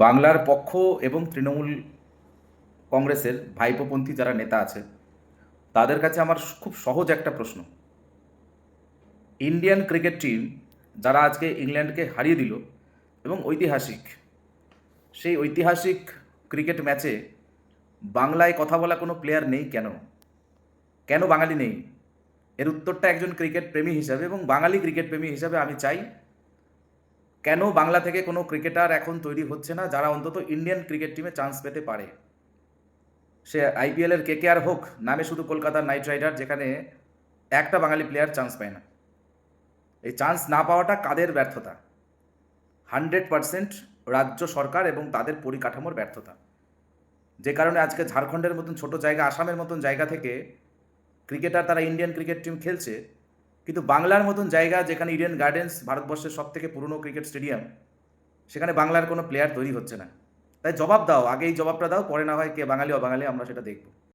বাংলার পক্ষ এবং তৃণমূল কংগ্রেসের ভাইপোপন্থী যারা নেতা আছে তাদের কাছে আমার খুব সহজ একটা প্রশ্ন। ইন্ডিয়ান ক্রিকেট টিম যারা আজকে ইংল্যান্ডকে হারিয়ে দিল এবং সেই ঐতিহাসিক ক্রিকেট ম্যাচে বাংলায় কথা বলা কোনো প্লেয়ার নেই কেন? কেন বাঙালি নেই? এর উত্তরটা একজন ক্রিকেট প্রেমী হিসাবে এবং বাঙালি ক্রিকেট প্রেমী হিসাবে আমি চাই। কেন বাংলা থেকে কোনো ক্রিকেটার এখন তৈরি হচ্ছে না যারা অন্তত ইন্ডিয়ান ক্রিকেট টিমে চান্স পেতে পারে? সে আইপিএলের কেকেআর হোক, নামে শুধু কলকাতার নাইট রাইডার, যেখানে একটা বাঙালি প্লেয়ার চান্স পায় না। এই চান্স না পাওয়াটা কাদের ব্যর্থতা? 100% রাজ্য সরকার এবং তাদের পরিকাঠামোর ব্যর্থতা। যে কারণে আজকে ঝাড়খণ্ডের মতন ছোট জায়গা, আসামের মতন জায়গা থেকে ক্রিকেটার তারা ইন্ডিয়ান ক্রিকেট টিম খেলছে, কিন্তু বাংলার মতন জায়গা যেখানে ইডেন গার্ডেন্স ভারতবর্ষের সব থেকে পুরনো ক্রিকেট স্টেডিয়াম, সেখানে বাংলার কোনো প্লেয়ার তৈরি হচ্ছে না। তাই জবাব দাও, আগে এই জবাবটা দাও, পরে না হয় কে বাঙালি অবাঙালি আমরা সেটা দেখব।